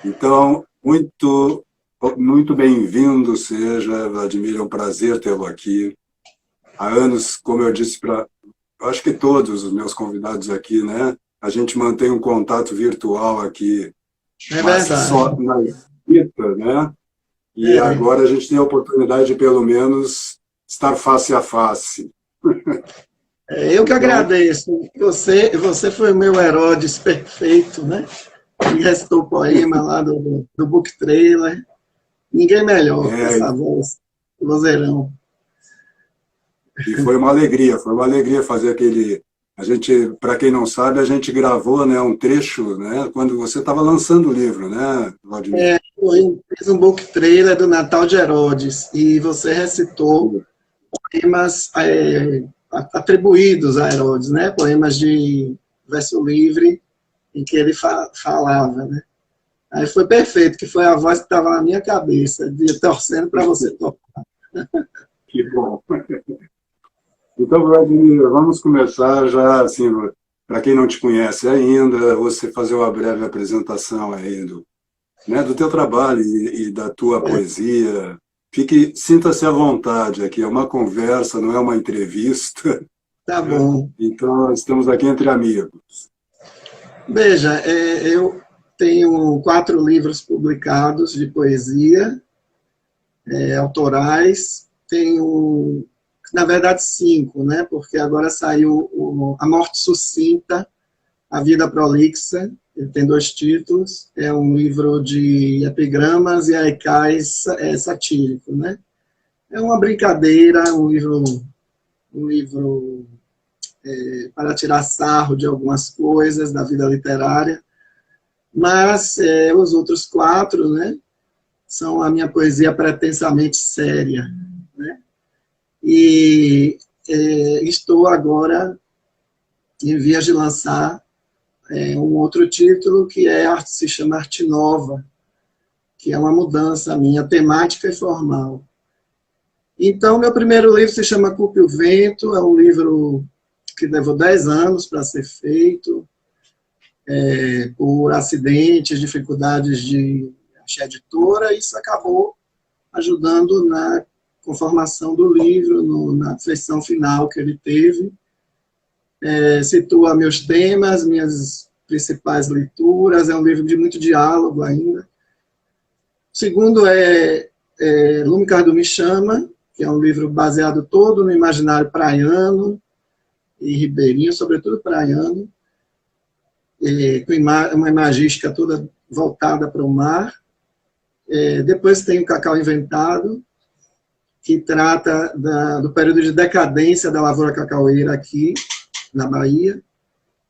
Então, muito bem-vindo seja, Vladimir, é um prazer tê-lo aqui. Há anos, como eu disse para, acho que todos os meus convidados aqui, né? A gente mantém um contato virtual aqui, É mas verdade. só na escrita, né? E É. agora a gente tem a oportunidade de, pelo menos, estar face a face. Eu que Então, agradeço. Você foi o meu Herodes perfeito, né? E restou o poema lá do Book Trailer. Ninguém melhor com é, essa voz, vozeirão. e foi uma alegria fazer aquele. A gente, para quem não sabe, a gente gravou, né, um trecho, né, quando você estava lançando o livro, né, Vladimir? Fiz um Book Trailer do Natal de Herodes e você recitou poemas atribuídos a Herodes, né? Poemas de verso livre em que ele falava, né? Aí foi perfeito, que foi a voz que estava na minha cabeça, de torcendo para você tocar. Que bom. Então, Vladimir, vamos começar já, assim, para quem não te conhece ainda, você fazer uma breve apresentação aí do teu trabalho e da tua poesia. Sinta-se à vontade aqui, é uma conversa, não é uma entrevista, Tá né? bom. Então, estamos aqui entre amigos. Veja, eu tenho 4 livros publicados de poesia, autorais. Tenho, na verdade, 5, né? Porque agora saiu A Morte Sucinta, A Vida Prolixa. Ele tem 2 títulos. É um livro de epigramas e haikais satírico, né? É uma brincadeira, um livro para tirar sarro de algumas coisas da vida literária. Mas os outros 4, né, são a minha poesia pretensamente séria, né? E estou agora em vias de lançar um outro título que se chama Arte Nova, que é uma mudança minha, temática e formal. Então, meu primeiro livro se chama Culpe o Vento, é um livro que levou 10 anos para ser feito, por acidentes, dificuldades de achar editora, e isso acabou ajudando na conformação do livro, na feição final que ele teve. Situa meus temas, minhas principais leituras, é um livro de muito diálogo ainda. O segundo Lume Cardu Me Chama, que é um livro baseado todo no imaginário praiano e ribeirinho, sobretudo praiano, com uma imagística toda voltada para o mar. Depois tem o Cacau Inventado, que trata do período de decadência da lavoura cacaueira aqui na Bahia,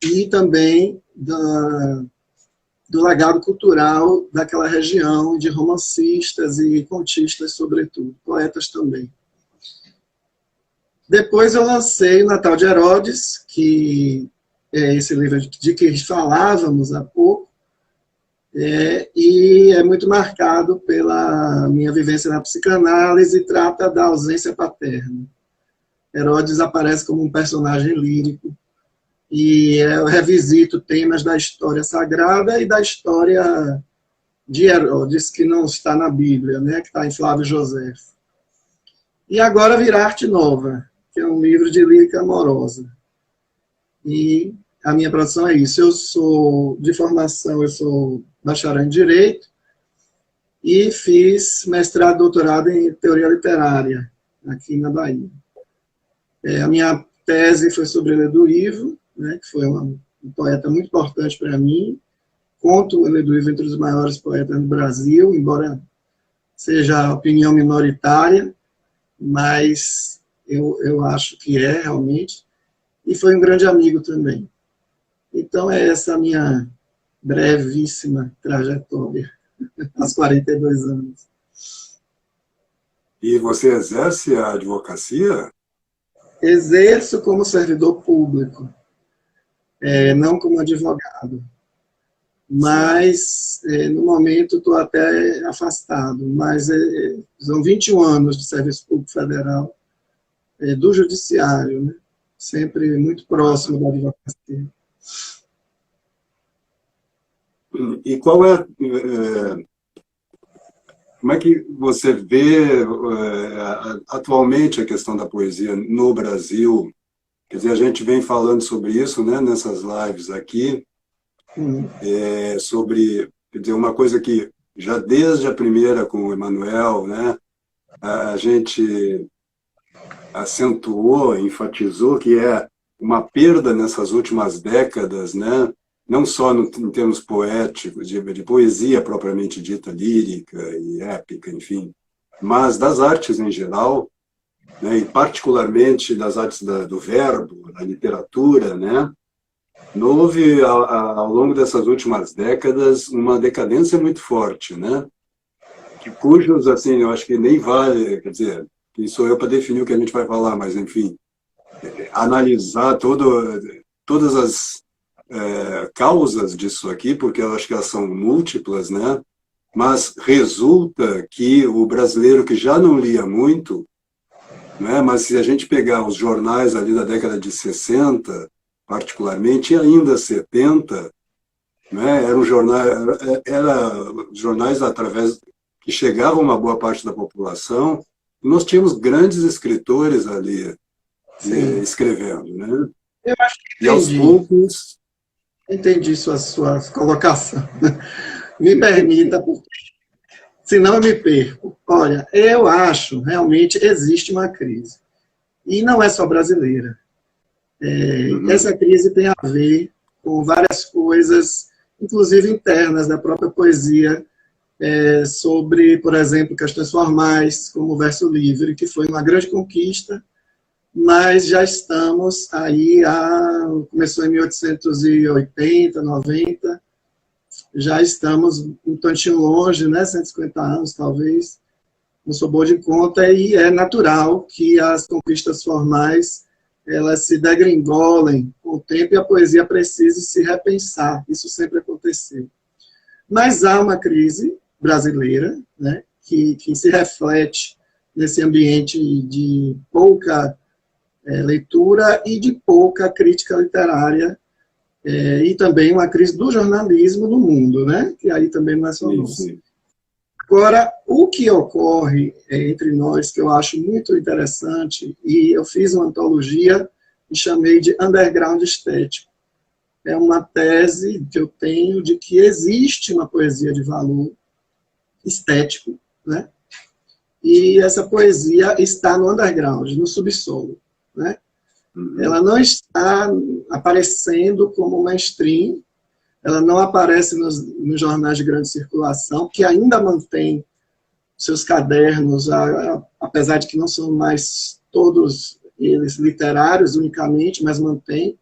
e também do legado cultural daquela região, de romancistas e contistas, sobretudo, poetas também. Depois eu lancei o Natal de Herodes, que é esse livro de que falávamos há pouco, e é muito marcado pela minha vivência na psicanálise, e trata da ausência paterna. Herodes aparece como um personagem lírico, e eu revisito temas da história sagrada e da história de Herodes, que não está na Bíblia, né, que está em Flávio José. E agora virá Arte Nova, que é um livro de lírica amorosa. E a minha produção é isso. De formação, eu sou bacharel em Direito e fiz mestrado e doutorado em Teoria Literária, aqui na Bahia. A minha tese foi sobre Eledu Ivo, né, que foi um poeta muito importante para mim. Conto o Eledu Ivo entre os maiores poetas do Brasil, embora seja a opinião minoritária, mas eu acho que é realmente. E foi um grande amigo também. Então, é essa a minha brevíssima trajetória, aos 42 anos. E você exerce a advocacia? Exerço como servidor público, não como advogado. Mas, no momento, estou até afastado. Mas são 21 anos de serviço público federal, do judiciário, né? Sempre muito próximo da advocacia. E qual como é que você vê atualmente a questão da poesia no Brasil? Quer dizer, a gente vem falando sobre isso, né, nessas lives aqui, sobre, quer dizer, uma coisa que já desde a primeira com o Emanuel, né, a gente acentuou, enfatizou que é uma perda nessas últimas décadas, né, não só em termos poéticos, de poesia propriamente dita, lírica e épica, enfim, mas das artes em geral, né, e particularmente das artes do verbo, da literatura, né, houve, ao longo dessas últimas décadas, uma decadência muito forte, né, cujos, assim, eu acho que nem vale, quer dizer, quem sou eu para definir o que a gente vai falar, mas, enfim, analisar todas as causas disso aqui, porque eu acho que elas são múltiplas, né, mas resulta que o brasileiro que já não lia muito, né, mas se a gente pegar os jornais ali da década de 60, particularmente, e ainda 70, né, eram jornais através que chegavam a uma boa parte da população, e nós tínhamos grandes escritores ali escrevendo, né? Eu acho que E aos entendi. poucos... Entendi sua colocação. Me permita, porque senão eu me perco. Olha, eu acho realmente existe uma crise. E não é só brasileira. Essa crise tem a ver com várias coisas, inclusive internas da própria poesia, sobre, por exemplo, questões formais, como o verso livre, que foi uma grande conquista, mas já estamos aí, começou em 1880, 90, já estamos um tantinho longe, né, 150 anos talvez, não sou boa de conta, e é natural que as conquistas formais elas se degringolem com o tempo e a poesia precise se repensar, isso sempre aconteceu. Mas há uma crise brasileira, né, que se reflete nesse ambiente de pouca leitura e de pouca crítica literária, e também uma crise do jornalismo no mundo, né, que aí também não é só nosso. Agora, o que ocorre entre nós, que eu acho muito interessante, e eu fiz uma antologia e chamei de underground estético. É uma tese que eu tenho de que existe uma poesia de valor estético, né? E essa poesia está no underground, no subsolo, né? Ela não está aparecendo como mainstream, ela não aparece nos jornais de grande circulação, que ainda mantém seus cadernos, apesar de que não são mais todos eles literários unicamente, mas mantém.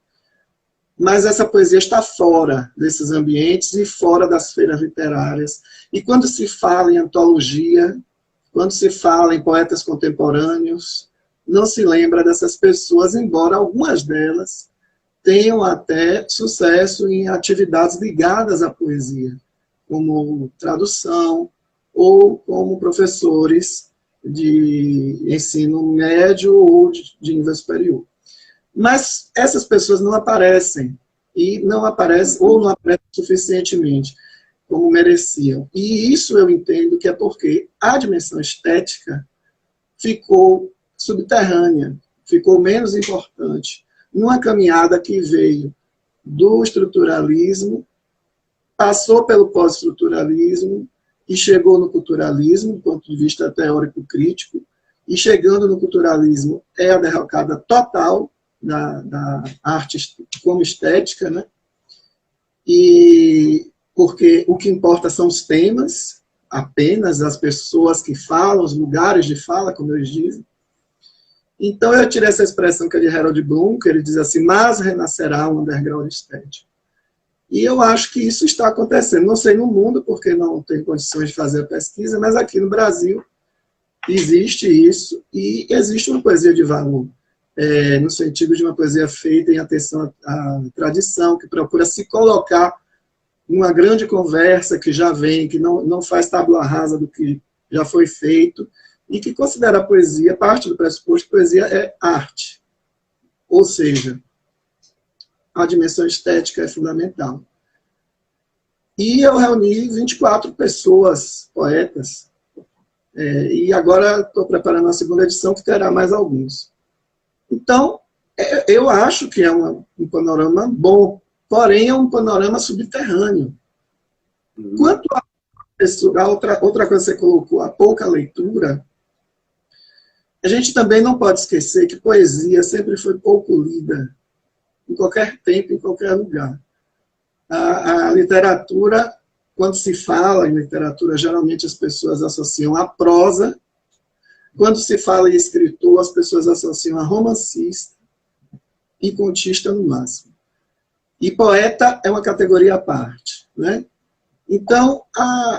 Mas essa poesia está fora desses ambientes e fora das feiras literárias. E quando se fala em antologia, quando se fala em poetas contemporâneos, não se lembra dessas pessoas, embora algumas delas tenham até sucesso em atividades ligadas à poesia, como tradução ou como professores de ensino médio ou de nível superior. Mas essas pessoas não aparecem, e não aparecem, ou não aparecem suficientemente como mereciam. E isso eu entendo que é porque a dimensão estética ficou subterrânea, ficou menos importante, numa caminhada que veio do estruturalismo, passou pelo pós-estruturalismo e chegou no culturalismo, do ponto de vista teórico-crítico, e chegando no culturalismo é a derrocada total da arte como estética, né? E porque o que importa são os temas, apenas as pessoas que falam, os lugares de fala, como eles dizem. Então eu tirei essa expressão que é de Harold Bloom, que ele diz assim, mas renascerá um underground estético. E eu acho que isso está acontecendo. Não sei no mundo, porque não tenho condições de fazer a pesquisa, mas aqui no Brasil existe isso, e existe uma poesia de valor, no sentido de uma poesia feita em atenção à tradição, que procura se colocar numa grande conversa que já vem, que não faz tábua rasa do que já foi feito, e que considera a poesia, parte do pressuposto que poesia é arte. Ou seja, a dimensão estética é fundamental. E eu reuni 24 pessoas, poetas, e agora estou preparando a segunda edição, que terá mais alguns. Então, eu acho que é um panorama bom, porém é um panorama subterrâneo. Quanto a outra coisa que você colocou, a pouca leitura, a gente também não pode esquecer que poesia sempre foi pouco lida, em qualquer tempo, em qualquer lugar. A literatura, quando se fala em literatura, geralmente as pessoas associam a prosa. Quando se fala em escritor, as pessoas associam a romancista e contista no máximo. E poeta é uma categoria à parte, né? Então,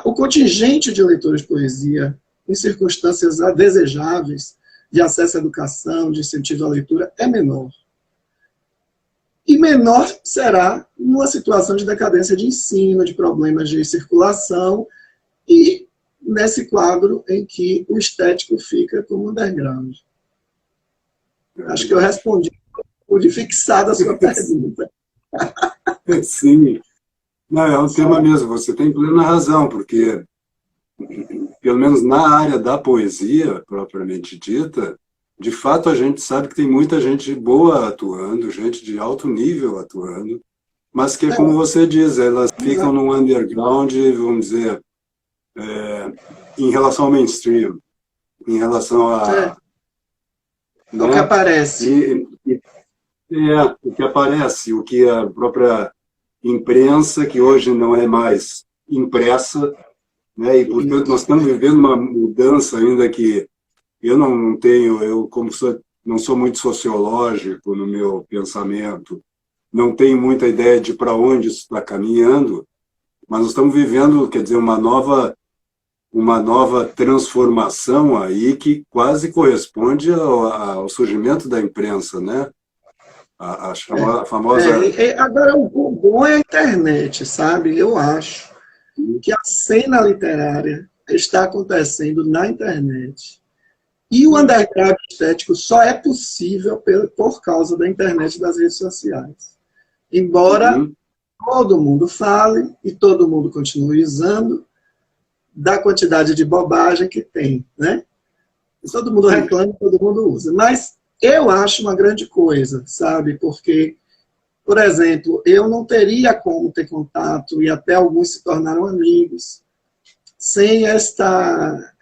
o contingente de leitores de poesia, em circunstâncias desejáveis, de acesso à educação, de incentivo à leitura, é menor. E menor será numa situação de decadência de ensino, de problemas de circulação, e nesse quadro em que o estético fica como underground. Acho que eu respondi, pude fixar a sua pergunta. Sim, não, é um tema mesmo, você tem plena razão, porque, pelo menos na área da poesia, propriamente dita, de fato a gente sabe que tem muita gente boa atuando, gente de alto nível atuando, mas que, como você diz, elas ficam no underground, vamos dizer, em relação ao mainstream, em relação a... O que aparece. O que aparece, o que a própria imprensa, que hoje não é mais impressa, né, e, portanto, nós estamos vivendo uma mudança ainda que eu não tenho, não sou muito sociológico no meu pensamento, não tenho muita ideia de para onde isso está caminhando, mas nós estamos vivendo, quer dizer, uma nova transformação aí que quase corresponde ao surgimento da imprensa, né? A famosa... Agora, o bom é a internet, sabe? Eu acho que a cena literária está acontecendo na internet. E o underground estético só é possível por causa da internet e das redes sociais. Embora todo mundo fale e todo mundo continue usando, da quantidade de bobagem que tem, né? Todo mundo reclama, todo mundo usa. Mas eu acho uma grande coisa, sabe? Porque, por exemplo, eu não teria como ter contato, e até alguns se tornaram amigos, sem esta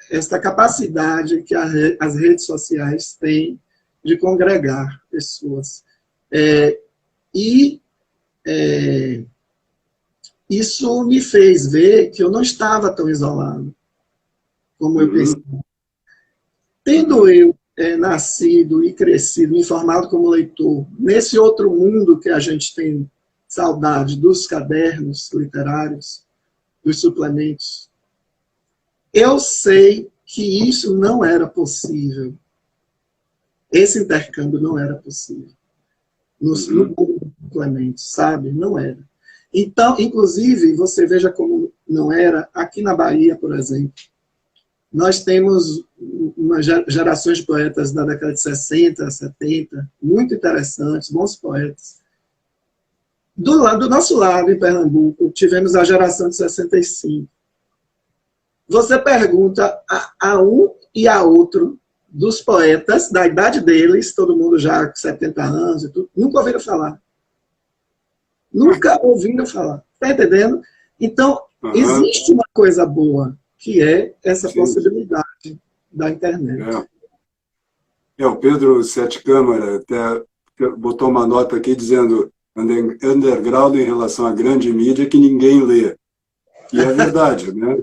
capacidade que as redes sociais têm de congregar pessoas. Isso me fez ver que eu não estava tão isolado como eu pensava. Tendo eu nascido e crescido, me formado como leitor, nesse outro mundo que a gente tem saudade dos cadernos literários, dos suplementos, eu sei que isso não era possível. Esse intercâmbio não era possível. No mundo dos suplementos, sabe? Não era. Então, inclusive, você veja como não era, aqui na Bahia, por exemplo, nós temos gerações de poetas da década de 60, 70, muito interessantes, bons poetas. Do nosso lado, em Pernambuco, tivemos a geração de 65. Você pergunta a um e a outro dos poetas, da idade deles, todo mundo já com 70 anos e tudo, nunca ouviram falar. Nunca ouviram falar. Está entendendo? Então, existe uma coisa boa, que é essa possibilidade da internet. O Pedro Sete Câmara até botou uma nota aqui dizendo underground em relação à grande mídia que ninguém lê. E é verdade, né?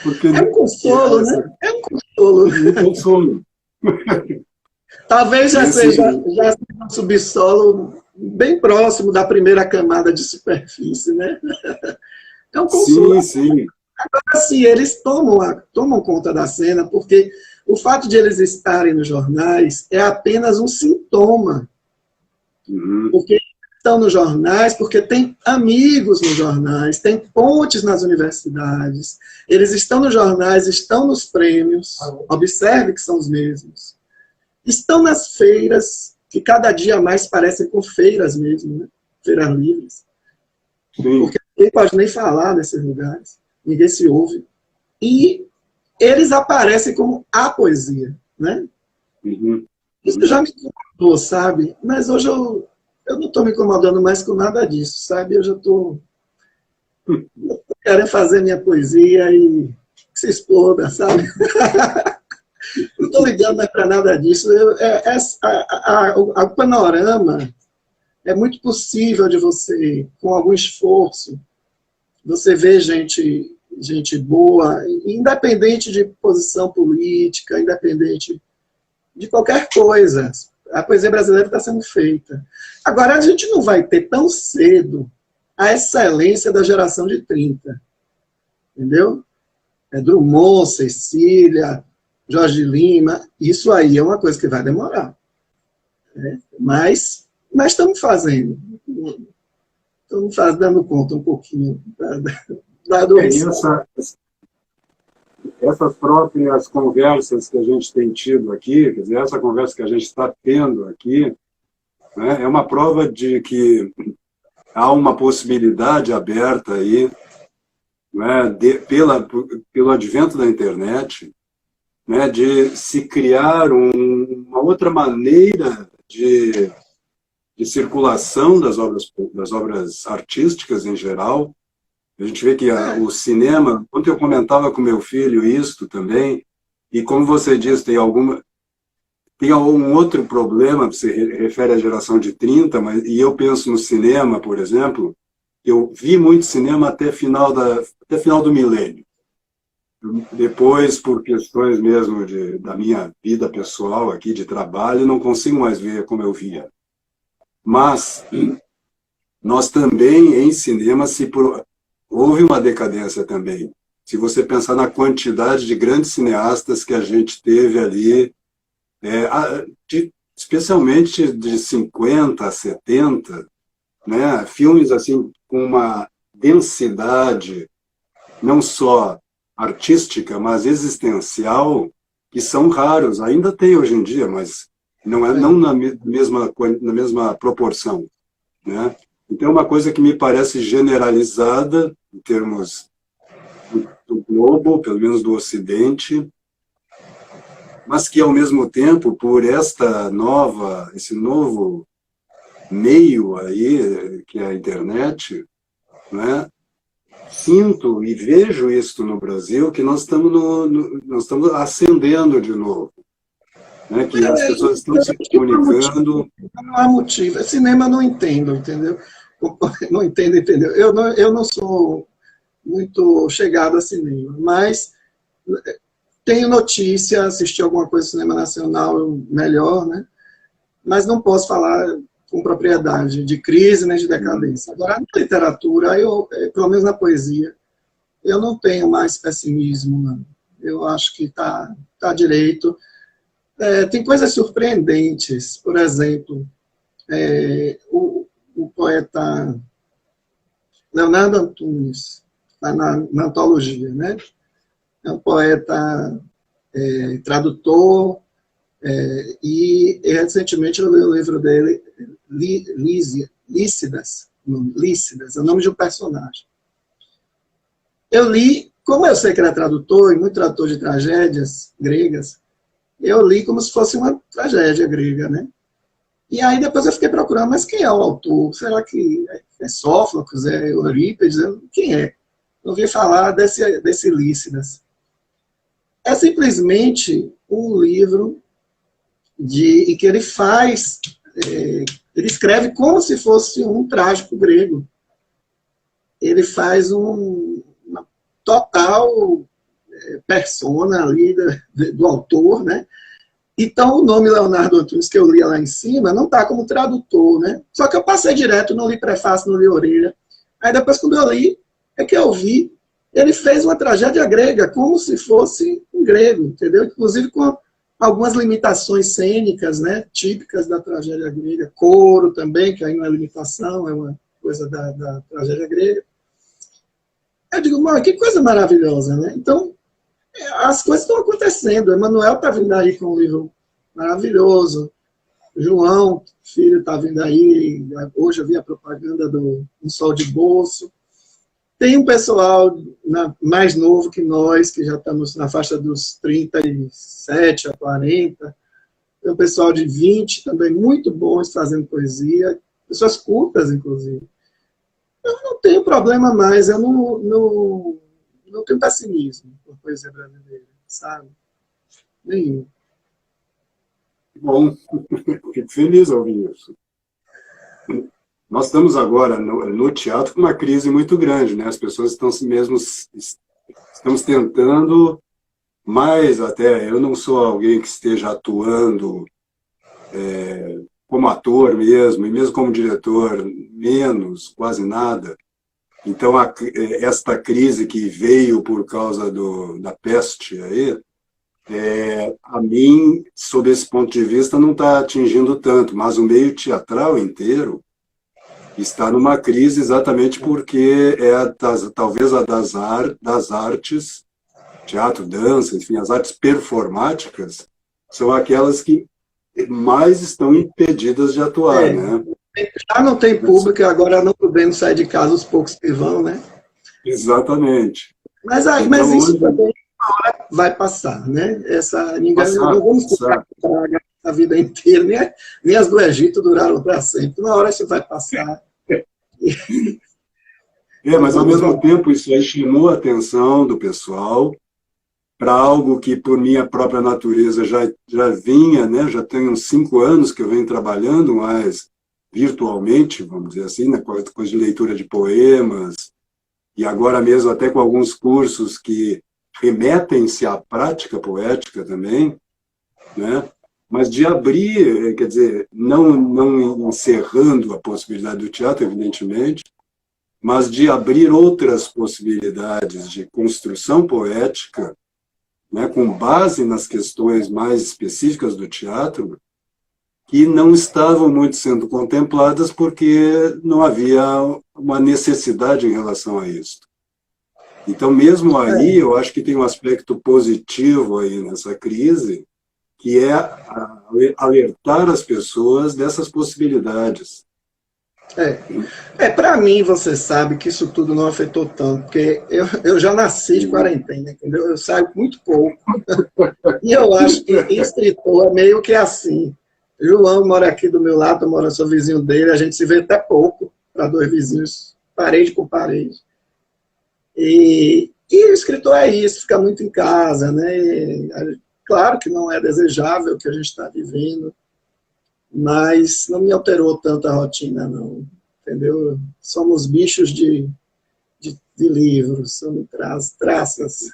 Porque é um consolo, né? É um consolo. Um consolo. Talvez já seja um subsolo bem próximo da primeira camada de superfície, né? É um consolo. Sim. Agora, sim, eles tomam conta da cena, porque o fato de eles estarem nos jornais é apenas um sintoma. Porque estão nos jornais, porque tem amigos nos jornais, tem pontes nas universidades, eles estão nos jornais, estão nos prêmios, observe que são os mesmos. Estão nas feiras, que cada dia mais parecem com feiras mesmo, né? Feiras livres. Sim. Porque ninguém pode nem falar nesses lugares, ninguém se ouve. E eles aparecem como a poesia, né? Uhum. Isso já me incomodou, sabe? Mas hoje eu não estou me incomodando mais com nada disso, sabe? Eu já estou querendo fazer minha poesia e que se exploda, sabe? Não estou ligando mais para nada disso. O panorama é muito possível de você, com algum esforço, você ver gente boa, independente de posição política, independente de qualquer coisa. A poesia brasileira está sendo feita. Agora, a gente não vai ter tão cedo a excelência da geração de 30. Entendeu? Drummond, Cecília, Jorge Lima, isso aí é uma coisa que vai demorar. Né? Mas nós estamos fazendo. Estamos dando conta um pouquinho da doença. Essas próprias conversas que a gente tem tido aqui, quer dizer, essa conversa que a gente está tendo aqui, né, é uma prova de que há uma possibilidade aberta aí, né, pelo advento da internet, né, de se criar uma outra maneira de circulação das obras artísticas em geral. A gente vê que o cinema, quando eu comentava com meu filho isto também, e como você disse, tem algum outro problema, você refere à geração de 30, e eu penso no cinema, por exemplo, eu vi muito cinema até final do milênio. Depois, por questões mesmo da minha vida pessoal aqui, de trabalho, não consigo mais ver como eu via. Mas nós também, em cinema, houve uma decadência também. Se você pensar na quantidade de grandes cineastas que a gente teve ali, especialmente de 50 a 70, né, filmes assim com uma densidade não só artística, mas existencial, que são raros. Ainda tem hoje em dia, mas não na mesma proporção, né? Então, é uma coisa que me parece generalizada, em termos do globo, pelo menos do Ocidente, mas que, ao mesmo tempo, por esse novo meio aí, que é a internet, né, sinto e vejo isso no Brasil, que nós estamos ascendendo de novo. Né, que as pessoas estão se comunicando. Não há motivo. Cinema eu não entendo, entendeu? Não entendo, entendeu? Eu não sou muito chegado a cinema, mas tenho notícia, assisti alguma coisa do cinema nacional, melhor, né? Mas não posso falar com propriedade de crise nem de decadência. Agora, na literatura, pelo menos na poesia, eu não tenho mais pessimismo, não. Eu acho que está direito. Tem coisas surpreendentes, por exemplo, o poeta Leonardo Antunes, está na antologia, né? É um poeta tradutor, e recentemente eu li o livro dele, Lícidas, é o nome de um personagem. Eu li, como eu sei que ele é tradutor, e muito tradutor de tragédias gregas, eu li como se fosse uma tragédia grega, né? E aí depois eu fiquei procurando, mas quem é o autor? Será que é Sófocles, é Eurípides? Quem é? Não ouvi falar desse Lícidas. É simplesmente um livro em que ele faz, ele escreve como se fosse um trágico grego. Ele faz uma total persona ali do autor, né? Então, o nome Leonardo Antunes, que eu li lá em cima, não está como tradutor, né? Só que eu passei direto, não li prefácio, não li orelha. Aí depois, quando eu li, é que eu vi, ele fez uma tragédia grega, como se fosse um grego, entendeu? Inclusive com algumas limitações cênicas, né? Típicas da tragédia grega. Coro também, que aí não é limitação, é uma coisa da tragédia grega. Eu digo, mano, que coisa maravilhosa, né? Então, as coisas estão acontecendo. Emanuel está vindo aí com um livro maravilhoso. João, filho, está vindo aí. Hoje eu vi a propaganda do Um Sol de Bolso. Tem um pessoal mais novo que nós, que já estamos na faixa dos 37 a 40, tem um pessoal de 20 também, muito bons fazendo poesia, pessoas cultas, inclusive. Eu não tenho problema mais, eu não tenho pessimismo por poesia brasileira, sabe? Nenhum. Bom, fico feliz ao ouvir isso. Nós estamos agora no teatro com uma crise muito grande, né? As pessoas estamos tentando mais até, eu não sou alguém que esteja atuando como ator mesmo, e mesmo como diretor, menos, quase nada. Então, esta crise que veio por causa da peste aí, a mim, sob esse ponto de vista, não está atingindo tanto, mas o meio teatral inteiro está numa crise exatamente porque talvez a das artes, teatro, dança, enfim, as artes performáticas, são aquelas que mais estão impedidas de atuar, né? Já não tem público, agora não podemos sair de casa os poucos que vão, né? Exatamente. Mas Então, isso também vai passar, né? Não vamos ficar a vida inteira, nem as do Egito duraram para sempre. Uma hora isso vai passar. Mas ao mesmo tempo isso aí chamou a atenção do pessoal para algo que, por minha própria natureza, já vinha, né? Já tem uns 5 anos que eu venho trabalhando, mas virtualmente, vamos dizer assim, né? Coisa de leitura de poemas, e agora mesmo até com alguns cursos que remetem-se à prática poética também, né? Mas de abrir, quer dizer, não encerrando a possibilidade do teatro, evidentemente, mas de abrir outras possibilidades de construção poética, né, com base nas questões mais específicas do teatro, que não estavam muito sendo contempladas porque não havia uma necessidade em relação a isso. Então, mesmo aí, eu acho que tem um aspecto positivo aí nessa crise, que é alertar as pessoas dessas possibilidades. Para mim, você sabe que isso tudo não afetou tanto, porque eu já nasci de quarentena, entendeu? Eu saio muito pouco. E eu acho que escritor é meio que assim. João mora aqui do meu lado, eu moro, sou vizinho dele, a gente se vê até pouco, para 2 vizinhos, parede com parede. E o escritor é isso, fica muito em casa, né? Claro que não é desejável o que a gente está vivendo, mas não me alterou tanto a rotina, não, entendeu? Somos bichos de livros, somos traças.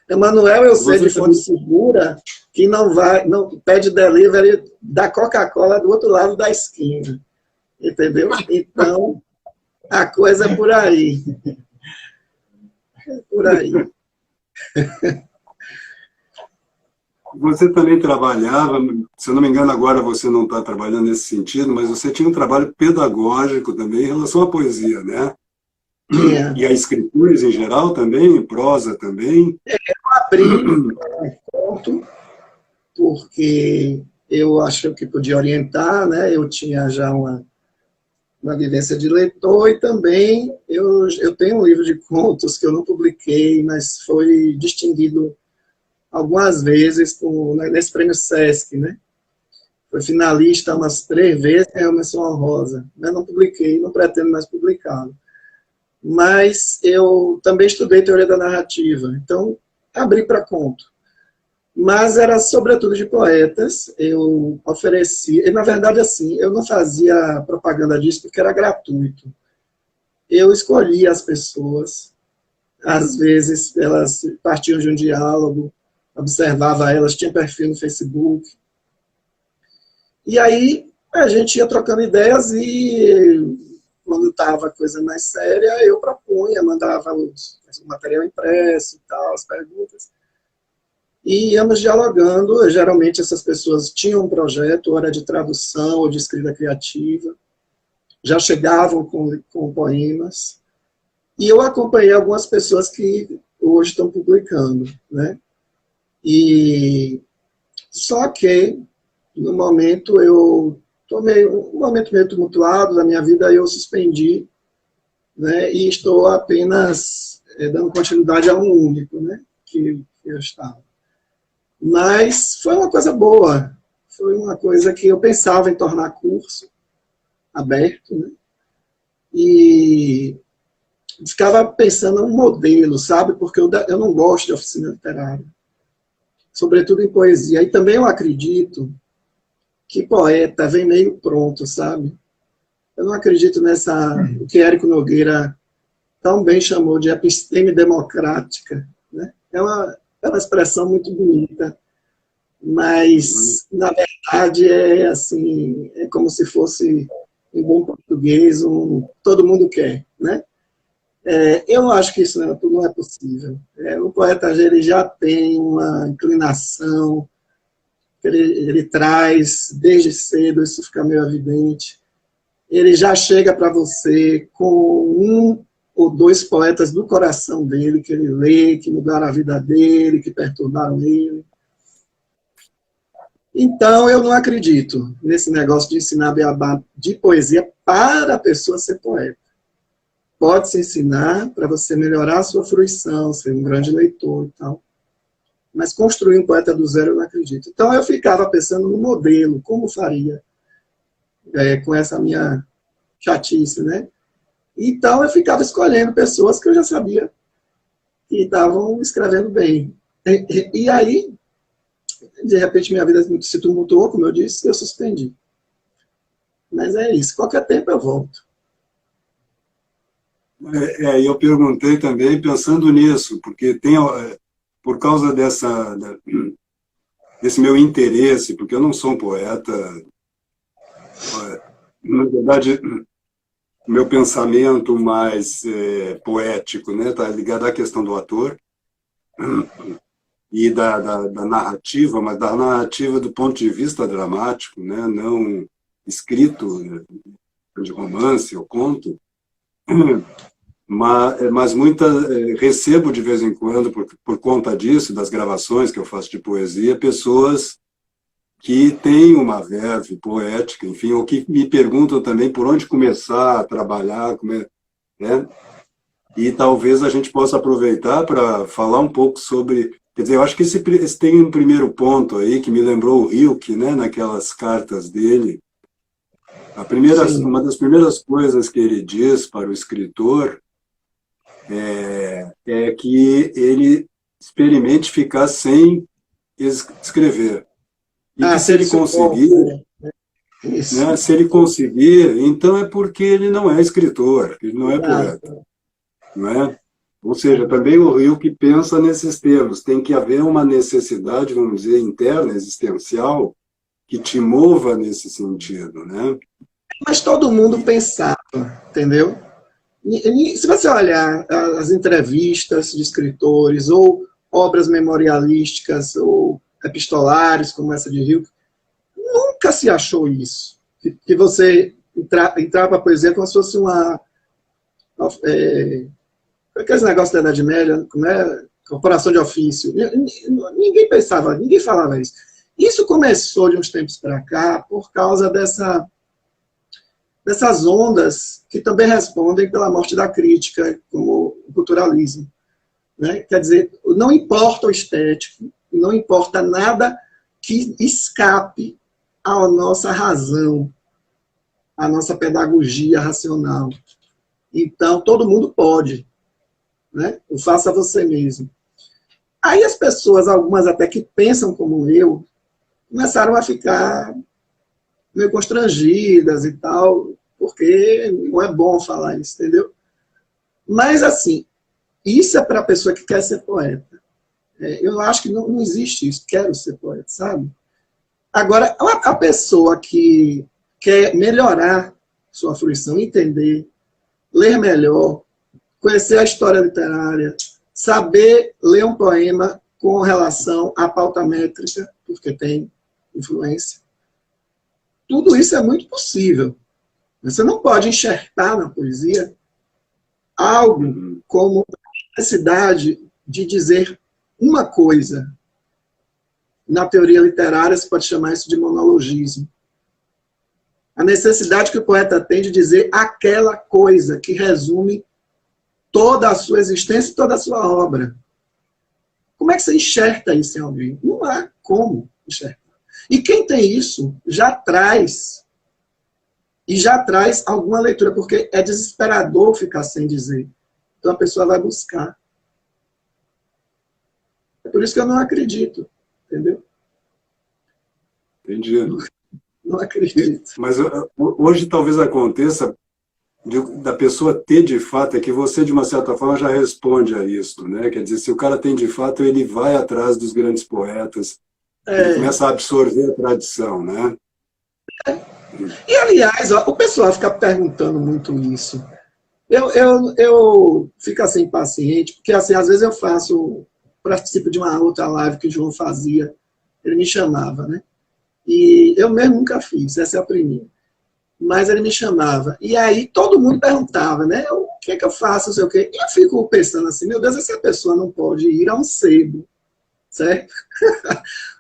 Emanuel, eu sei de fonte segura que não pede delivery da Coca-Cola do outro lado da esquina, entendeu? Então, a coisa é por aí. É por aí. Você também trabalhava, se eu não me engano, agora você não está trabalhando nesse sentido, mas você tinha um trabalho pedagógico também em relação à poesia, né? E a escrituras em geral também, prosa também. Eu abri um ponto, porque eu acho que podia orientar, né? Eu tinha já uma vivência de leitor e também eu tenho um livro de contos que eu não publiquei, mas foi distinguido algumas vezes nesse prêmio Sesc, né? Foi finalista umas 3 vezes, é uma menção honrosa. Mas não publiquei, não pretendo mais publicá-lo. Mas eu também estudei teoria da narrativa, então abri para conto. Mas era sobretudo de poetas, eu oferecia, e na verdade assim, eu não fazia propaganda disso porque era gratuito. Eu escolhia as pessoas, às vezes elas partiam de um diálogo, observava elas, tinha perfil no Facebook. E aí a gente ia trocando ideias e quando estava coisa mais séria, eu propunha, mandava o material impresso e tal, as perguntas. E íamos dialogando, geralmente essas pessoas tinham um projeto, ou era de tradução ou de escrita criativa, já chegavam com poemas, e eu acompanhei algumas pessoas que hoje estão publicando, né? E só que, no momento, eu tomei um momento meio tumultuado da minha vida, eu suspendi né, e estou apenas dando continuidade a um único, né, que eu estava. Mas foi uma coisa boa, foi uma coisa que eu pensava em tornar curso aberto, né, e ficava pensando em um modelo, sabe, porque eu não gosto de oficina literária, sobretudo em poesia, e também eu acredito que poeta vem meio pronto, sabe? Eu não acredito o que Érico Nogueira tão bem chamou de episteme democrática, né? É uma expressão muito bonita, mas, na verdade, é assim, é como se fosse, em bom português, todo mundo quer, né? Eu acho que isso não é possível. O poeta ele já tem uma inclinação, ele traz desde cedo, isso fica meio evidente. Ele já chega para você com um ou dois poetas do coração dele, que ele lê, que mudaram a vida dele, que perturbaram ele. Então, eu não acredito nesse negócio de ensinar beabá de poesia para a pessoa ser poeta. Pode-se ensinar para você melhorar a sua fruição, ser um grande leitor e tal. Mas construir um poeta do zero eu não acredito. Então, eu ficava pensando no modelo, como faria com essa minha chatice, né? Então, eu ficava escolhendo pessoas que eu já sabia que estavam escrevendo bem. E aí, de repente, minha vida se tumultuou, como eu disse, e eu suspendi. Mas é isso. Qualquer tempo eu volto. Eu perguntei também pensando nisso, porque por causa desse meu interesse, porque eu não sou um poeta, na verdade, o meu pensamento mais poético, né, está ligado à questão do ator e da narrativa, mas da narrativa do ponto de vista dramático, né, não escrito de romance ou conto, mas recebo de vez em quando, por conta disso, das gravações que eu faço de poesia, pessoas que têm uma verve poética, enfim, ou que me perguntam também por onde começar a trabalhar, né? E talvez a gente possa aproveitar para falar um pouco sobre... Quer dizer, eu acho que esse tem um primeiro ponto aí, que me lembrou o Rilke, né, naquelas cartas dele. Uma das primeiras coisas que ele diz para o escritor é que ele experimente ficar sem escrever. E que se ele conseguir, né, se ele conseguir, então é porque ele não é escritor, ele não é poeta. Não é? Ou seja, também o Rilke pensa nesses termos. Tem que haver uma necessidade, vamos dizer, interna, existencial, que te mova nesse sentido, né? Mas todo mundo pensava, entendeu? Se você olhar as entrevistas de escritores, ou obras memorialísticas, ou epistolares, como essa de Rilke, nunca se achou isso. Que você entrar para a poesia como se fosse uma... aqueles negócios da Idade Média, como é? Corporação de ofício. Ninguém pensava, ninguém falava isso. Isso começou de uns tempos para cá por causa dessas ondas que também respondem pela morte da crítica, como o culturalismo. Né? Quer dizer, não importa o estético, não importa nada que escape à nossa razão, à nossa pedagogia racional. Então, todo mundo pode. Né? O faça você mesmo. Aí as pessoas, algumas até que pensam como eu, começaram a ficar meio constrangidas e tal, porque não é bom falar isso, entendeu? Mas, assim, isso é para a pessoa que quer ser poeta. Eu acho que não existe isso, quero ser poeta, sabe? Agora, a pessoa que quer melhorar sua fruição, entender, ler melhor, conhecer a história literária, saber ler um poema com relação à pauta métrica, porque tem influência. Tudo isso é muito possível. Você não pode enxertar na poesia algo como a necessidade de dizer uma coisa. Na teoria literária, se pode chamar isso de monologismo. A necessidade que o poeta tem de dizer aquela coisa que resume toda a sua existência e toda a sua obra. Como é que você enxerta isso em alguém? Não há como enxertar. E quem tem isso já traz alguma leitura, porque é desesperador ficar sem dizer. Então a pessoa vai buscar. É por isso que eu não acredito, entendeu? Entendido. Não acredito. Mas hoje talvez aconteça da pessoa ter de fato, é que você, de uma certa forma, já responde a isso, né? Quer dizer, se o cara tem de fato, ele vai atrás dos grandes poetas, ele começa a absorver a tradição, né? E, aliás, ó, o pessoal fica perguntando muito isso. Eu fico assim, impaciente, porque assim, às vezes participo de uma outra live que o João fazia, ele me chamava, né? E eu mesmo nunca fiz, essa é a primeira. Mas ele me chamava. E aí todo mundo perguntava, né? O que é que eu faço, não sei o quê. E eu fico pensando assim, meu Deus, essa pessoa não pode ir a um sebo, certo?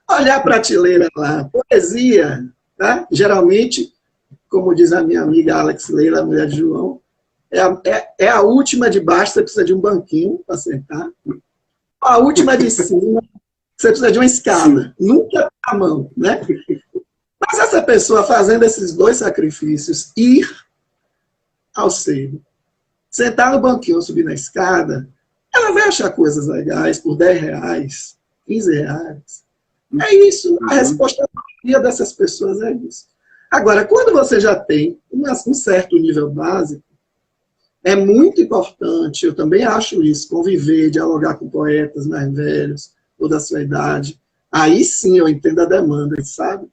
Olhar a prateleira lá, poesia, tá? Geralmente, como diz a minha amiga Alex Leila, a mulher de João, é a última de baixo, você precisa de um banquinho para sentar. A última de cima, você precisa de uma escada. Nunca a mão, né? Mas essa pessoa fazendo esses dois sacrifícios, ir ao sebo, sentar no banquinho ou subir na escada, ela vai achar coisas legais por R$10, R$15. É isso. A resposta da maioria dessas pessoas é isso. Agora, quando você já tem um certo nível básico, é muito importante, eu também acho isso, conviver, dialogar com poetas mais velhos, ou da sua idade. Aí sim eu entendo a demanda, sabe?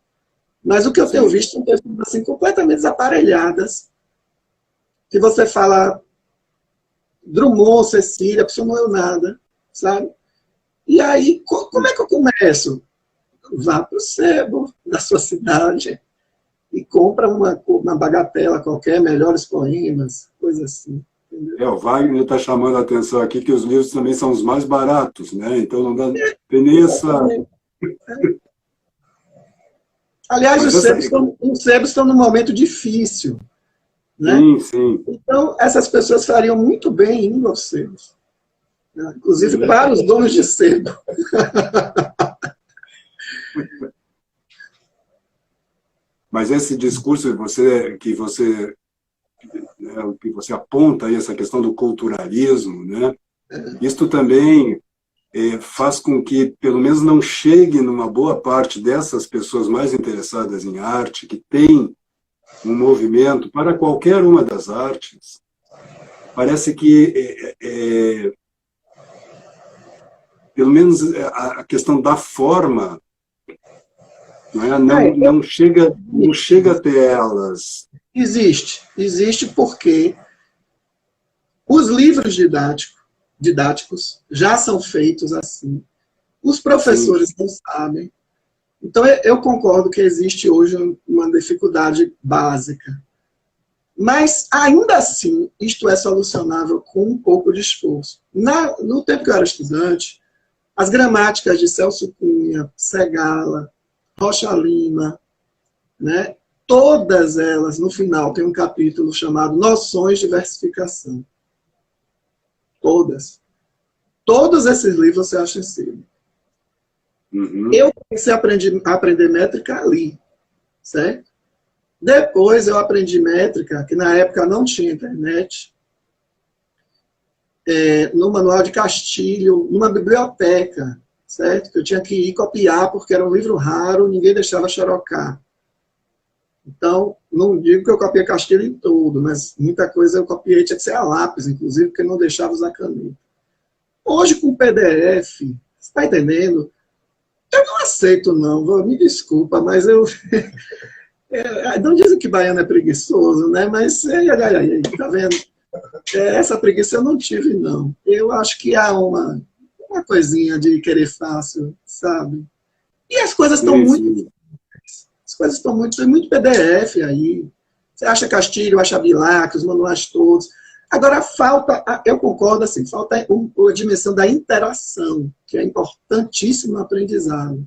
Mas o que eu tenho visto são pessoas assim, completamente desaparelhadas, que você fala Drummond, Cecília, a pessoa não leu nada, sabe? E aí, como é que eu começo? Vá para o sebo da sua cidade e compra uma bagatela qualquer, melhores poemas, coisa assim. O Wagner está chamando a atenção aqui que os livros também são os mais baratos, né? Então não dá nem essa... Aliás, os sebos estão num momento difícil. Né? Sim, sim. Então, essas pessoas fariam muito bem indo aos sebos. Né? Inclusive para os donos de sebo. Mas esse discurso que você aponta aí, essa questão do culturalismo, né? Isto também faz com que, pelo menos, não chegue numa boa parte dessas pessoas mais interessadas em arte, que tem um movimento para qualquer uma das artes. Parece que, pelo menos, a questão da forma não chega até elas. Existe porque os livros didáticos já são feitos assim. Os professores não sabem. Então, eu concordo que existe hoje uma dificuldade básica. Mas, ainda assim, isto é solucionável com um pouco de esforço. No tempo que eu era estudante, as gramáticas de Celso Cunha, Segala, Rocha Lima, né, todas elas, no final, tem um capítulo chamado Noções de Versificação. Todas. Todos esses livros você acha em cima. Eu comecei a aprender métrica ali, certo? Depois eu aprendi métrica, que na época não tinha internet, no Manual de Castilho, numa biblioteca, certo? Que eu tinha que ir copiar, porque era um livro raro, ninguém deixava xerocar. Então, não digo que eu copiei Castilho em tudo, mas muita coisa eu copiei, tinha que ser a lápis, inclusive, porque não deixava usar caneta. Hoje, com PDF, você está entendendo? Eu não aceito, não, me desculpa, mas eu... não dizem que baiano é preguiçoso, né? Mas, tá vendo? Essa preguiça eu não tive, não. Eu acho que há uma coisinha de querer fácil, sabe? E as coisas estão muito... As coisas estão muito... Tem muito PDF aí. Você acha Castilho, acha Bilac, os manuais todos. Agora, eu concordo, assim, falta a dimensão da interação, que é importantíssimo no aprendizado.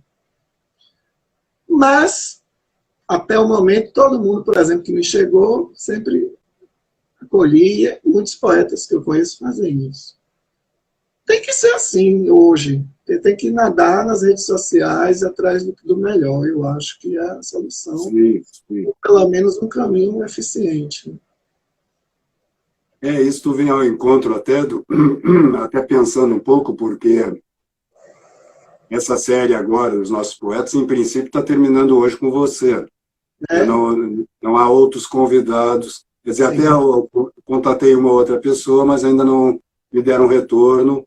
Mas até o momento, todo mundo, por exemplo, que me chegou, sempre acolhia. Muitos poetas que eu conheço fazem isso. Tem que ser assim hoje. Tem que nadar nas redes sociais atrás do melhor. Eu acho que é a solução, Sim, sim. ou pelo menos um caminho eficiente. Isso tu vem ao encontro até, até pensando um pouco, porque essa série agora, dos nossos poetas, em princípio está terminando hoje com você. É? Não há outros convidados. Quer dizer, Sim. até eu contatei uma outra pessoa, mas ainda não me deram retorno.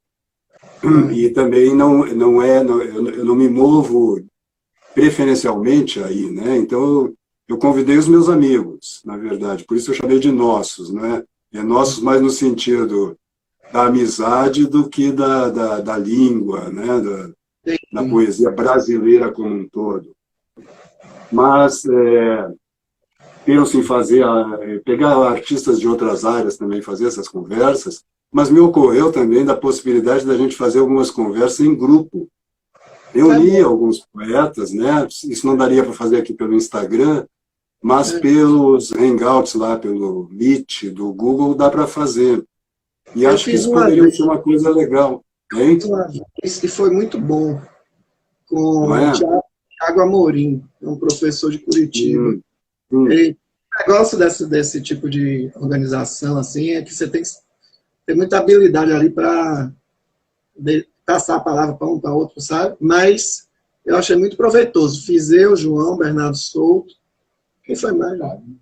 E também eu não me movo preferencialmente aí, né? Então, eu convidei os meus amigos, na verdade. Por isso eu chamei de nossos, né? É nossos mais no sentido da amizade do que da língua, né? Da poesia brasileira como um todo. Mas penso em pegar artistas de outras áreas também, fazer essas conversas, mas me ocorreu também da possibilidade da gente fazer algumas conversas em grupo. Eu li alguns poetas, né? Isso não daria para fazer aqui pelo Instagram, mas pelos hangouts lá, pelo Meet do Google, dá para fazer. E acho que isso poderia ser uma coisa legal. Hein? Isso que foi muito bom, com Não é? o Thiago Amorim, um professor de Curitiba. O negócio desse tipo de organização assim, é que você tem que ter muita habilidade ali para passar a palavra para um para outro, sabe? Mas eu achei muito proveitoso. Fiz eu, João, Bernardo Souto. Quem foi mais?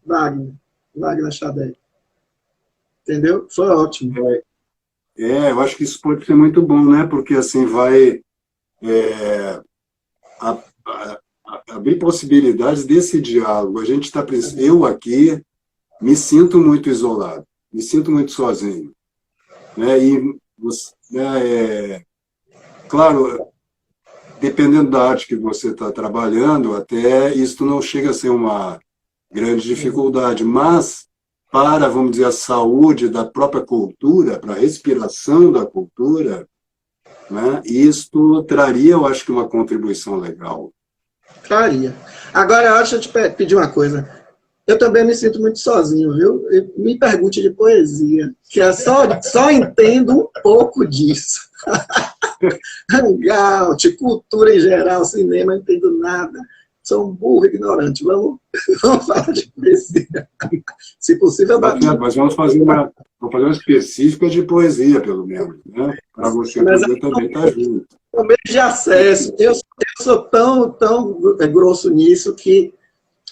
Wagner Xadé. Entendeu? Foi ótimo. Eu acho que isso pode ser muito bom, né? Porque assim vai abrir possibilidades desse diálogo. Eu aqui me sinto muito isolado, me sinto muito sozinho, né? Claro, dependendo da arte que você está trabalhando, até isso não chega a ser uma grande dificuldade, mas para, vamos dizer, a saúde da própria cultura, para a respiração da cultura, né, isto traria, eu acho que, uma contribuição legal. Traria. Agora, deixa eu te pedir uma coisa. Eu também me sinto muito sozinho, viu? Me pergunte de poesia, que eu só entendo um pouco disso. Hangout, cultura em geral, cinema, não entendo nada. Sou um burro ignorante. Vamos falar de poesia. Se possível, mas vamos fazer uma específica de poesia, pelo menos, né? Para você poder também estar junto. O meio de acesso. Eu sou tão grosso nisso que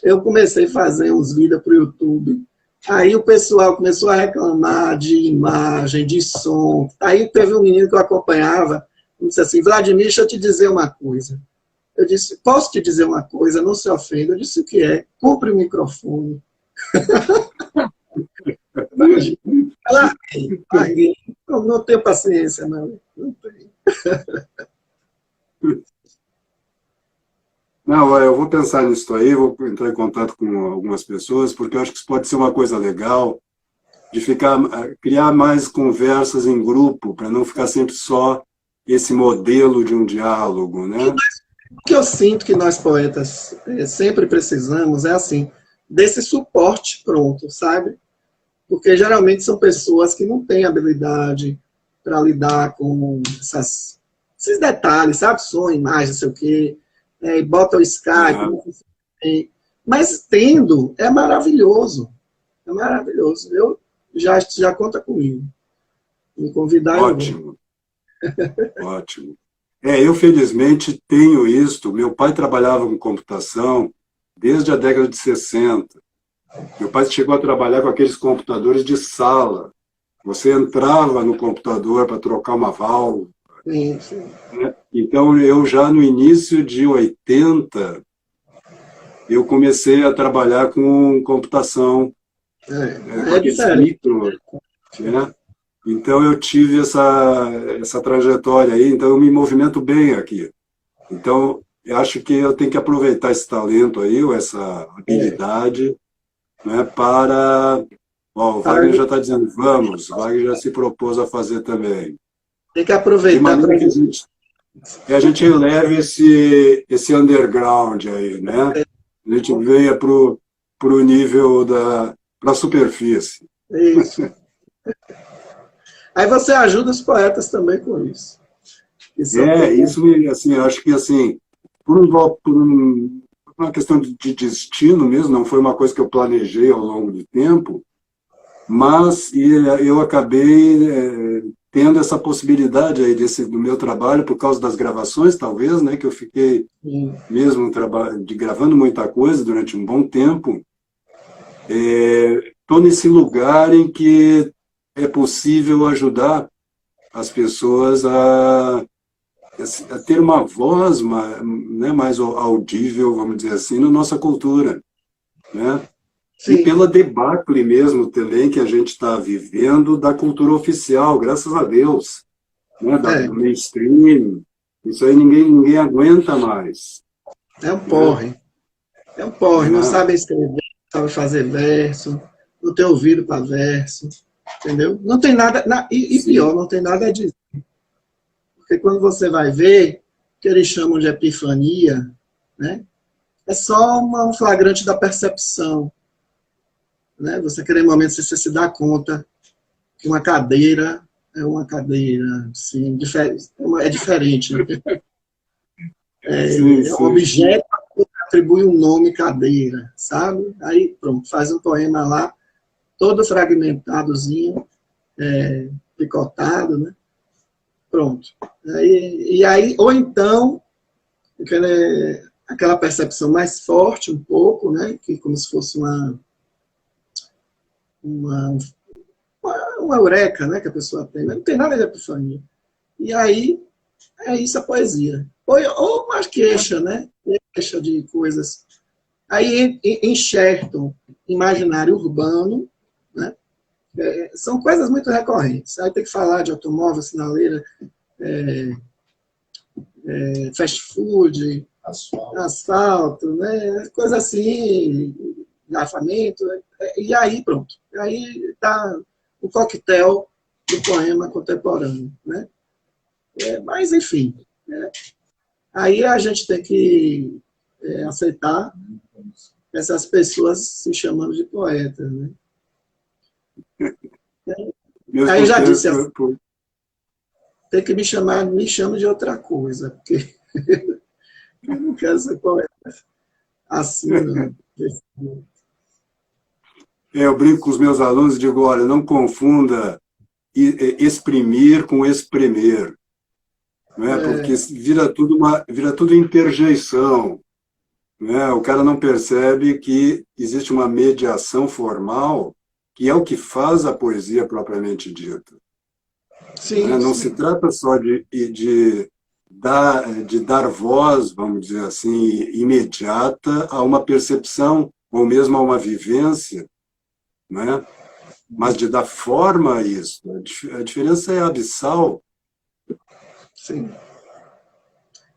eu comecei a fazer uns vídeos para o YouTube. Aí o pessoal começou a reclamar de imagem, de som. Aí teve um menino que eu acompanhava, disse assim, Vladimir, deixa eu te dizer uma coisa. Eu disse, posso te dizer uma coisa? Não se ofenda. Eu disse, o que é? Compre um microfone. Larguei. Não tenho paciência, não. Não tenho. Não, eu vou pensar nisso aí, vou entrar em contato com algumas pessoas, porque eu acho que isso pode ser uma coisa legal, de criar mais conversas em grupo, para não ficar sempre só esse modelo de um diálogo, né? O que eu sinto que nós poetas sempre precisamos é assim, desse suporte pronto, sabe? Porque geralmente são pessoas que não têm habilidade para lidar com esses detalhes, sabe? Som, imagem, não sei o quê. Bota o Skype. Mas tendo, é maravilhoso. É maravilhoso. Eu já conta comigo. Me convidar. Ótimo. Ótimo. Eu felizmente tenho isto. Meu pai trabalhava com computação desde a década de 60. Meu pai chegou a trabalhar com aqueles computadores de sala. Você entrava no computador para trocar uma válvula. Sim, sim. Então, eu já no início de 80, eu comecei a trabalhar com computação, com aqueles micro. Né? Então, eu tive essa trajetória aí, então eu me movimento bem aqui. Então, eu acho que eu tenho que aproveitar esse talento aí, ou essa habilidade, né, para... o Wagner já está dizendo, vamos, o Wagner já se propôs a fazer também. Tem que aproveitar. De maneira que a gente eleve esse underground aí, né? A gente veio para o nível para a superfície. Isso. Aí você ajuda os poetas também com isso. Isso, assim, acho que, assim, por uma questão de destino mesmo, não foi uma coisa que eu planejei ao longo do tempo, mas eu acabei tendo essa possibilidade aí do meu trabalho, por causa das gravações, talvez, né, que eu fiquei mesmo gravando muita coisa durante um bom tempo. Estou nesse lugar em que é possível ajudar as pessoas a ter uma voz mais audível, vamos dizer assim, na nossa cultura, né? E pela debacle mesmo também que a gente está vivendo da cultura oficial, graças a Deus, né? Do mainstream, isso aí ninguém aguenta mais. É um porre. É um porre, não sabe escrever, não sabe fazer verso, não tem ouvido para verso, entendeu? Não tem nada, e pior, não tem nada a dizer. Porque quando você vai ver, o que eles chamam de epifania, né? É só um flagrante da percepção. Né? Você quer, em momentos, você se dá conta que uma cadeira é uma cadeira, assim, é diferente. Né? É um objeto que atribui um nome cadeira, sabe? Aí, pronto, faz um poema lá, todo fragmentadozinho, picotado, né? Pronto. E aí, ou então, aquela percepção mais forte um pouco, né? Que como se fosse uma eureka, né? Que a pessoa tem, mas não tem nada de epifania. E aí, é isso a poesia. Ou uma queixa, né? Queixa de coisas. Aí enxertam imaginário urbano, né? São coisas muito recorrentes. Aí tem que falar de automóvel, sinaleira, fast food, asfalto, né? Coisa assim, garrafamento. E aí, pronto. Aí está o coquetel do poema contemporâneo, né? Mas, enfim, aí a gente tem que aceitar essas pessoas se chamando de poetas, né? Aí eu já disse assim, tem que me chame de outra coisa, porque eu não quero ser poeta assim, não. Eu brinco com os meus alunos e digo, olha, não confunda exprimir com espremer, né? Porque vira tudo interjeição, né? O cara não percebe que existe uma mediação formal que é o que faz a poesia propriamente dita. Sim, né? Não sim. se trata só de dar voz, vamos dizer assim, imediata a uma percepção ou mesmo a uma vivência, né? Mas de dar forma a isso. A diferença é abissal. Sim.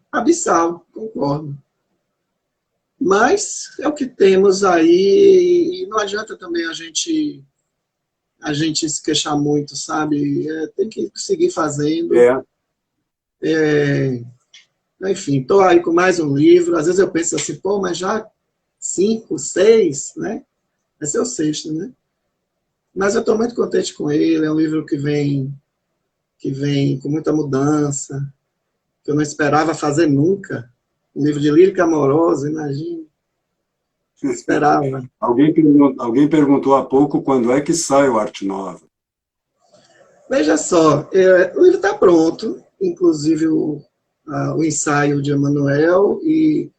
Abissal, concordo. Mas é o que temos aí, e não adianta também a gente se queixar muito, sabe? Tem que seguir fazendo. Enfim, estou aí com mais um livro. Às vezes eu penso assim, pô, mas já 5, 6, né? Vai ser o 6º, né? Mas eu estou muito contente com ele. É um livro que vem com muita mudança, que eu não esperava fazer nunca. Um livro de lírica amorosa, imagina. Não esperava. Alguém perguntou há pouco quando é que sai o Arte Nova. Veja só, o livro está pronto, inclusive o ensaio de Emanuel e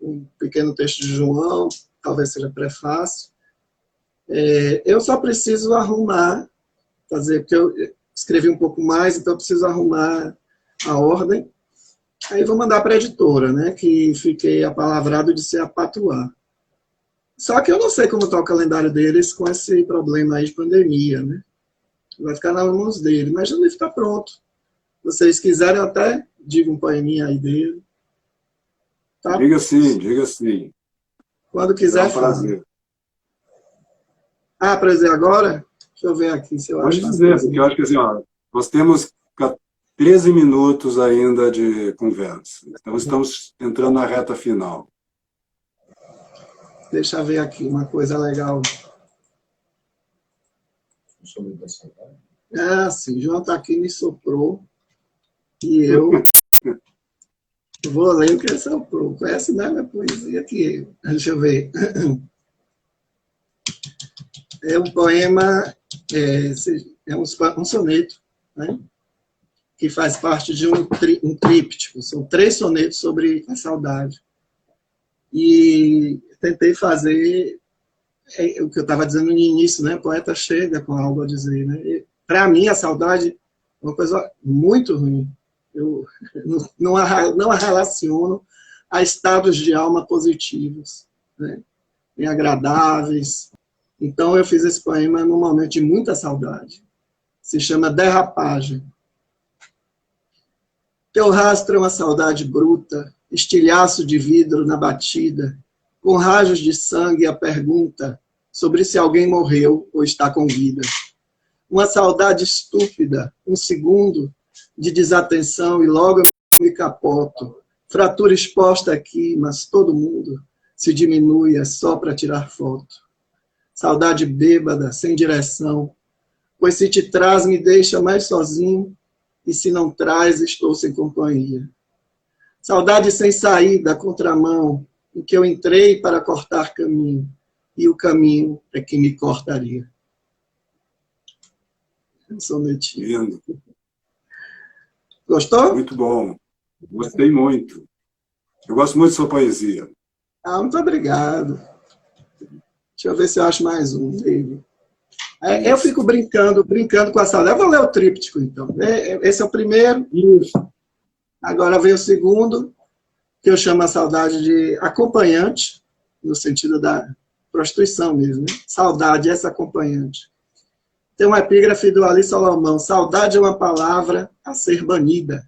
um pequeno texto de João, talvez seja prefácio. Eu só preciso arrumar, porque eu escrevi um pouco mais, então eu preciso arrumar a ordem. Aí vou mandar para a editora, né, que fiquei apalavrado de ser a Patuá. Só que eu não sei como está o calendário deles com esse problema aí de pandemia, né? Vai ficar nas mãos dele, mas o livro está pronto. Se vocês quiserem, eu até digo um poeminha aí dele. Tá? Diga sim, diga sim. Quando quiser, prazer. Para dizer agora? Deixa eu ver aqui se eu acho. Pode dizer, porque eu acho que assim, nós temos 13 minutos ainda de conversa. Então, estamos entrando na reta final. Deixa eu ver aqui uma coisa legal. Ah, sim, João está aqui, me soprou. E eu vou ler o que ele soprou. Conhece mais a poesia que eu. Deixa eu ver. É um poema, é um soneto, né? Que faz parte de um tríptico. São 3 sonetos sobre a saudade. E tentei fazer o que eu estava dizendo no início, né? O poeta chega com algo a dizer, né? Para mim, a saudade é uma coisa muito ruim. Eu não a relaciono a estados de alma positivos, né? Bem agradáveis. Então, eu fiz esse poema num momento de muita saudade. Se chama Derrapagem. Teu rastro é uma saudade bruta, estilhaço de vidro na batida, com rajos de sangue a pergunta sobre se alguém morreu ou está com vida. Uma saudade estúpida, um segundo de desatenção e logo eu me capoto. Fratura exposta aqui, mas todo mundo se diminui, é só para tirar foto. Saudade bêbada, sem direção, pois se te traz me deixa mais sozinho, e se não traz, estou sem companhia. Saudade sem saída, contramão, em que eu entrei para cortar caminho, e o caminho é que me cortaria. Sonetinho. Lindo. Gostou? Muito bom. Gostei muito. Eu gosto muito de sua poesia. Ah, muito obrigado. Deixa eu ver se eu acho mais um, David. Eu fico brincando com a saudade. Eu vou ler o tríptico, então. Esse é o primeiro. Isso. Agora vem o segundo, que eu chamo a saudade de acompanhante, no sentido da prostituição mesmo. Né? Saudade, essa acompanhante. Tem uma epígrafe do Ali Salomão. Saudade é uma palavra a ser banida.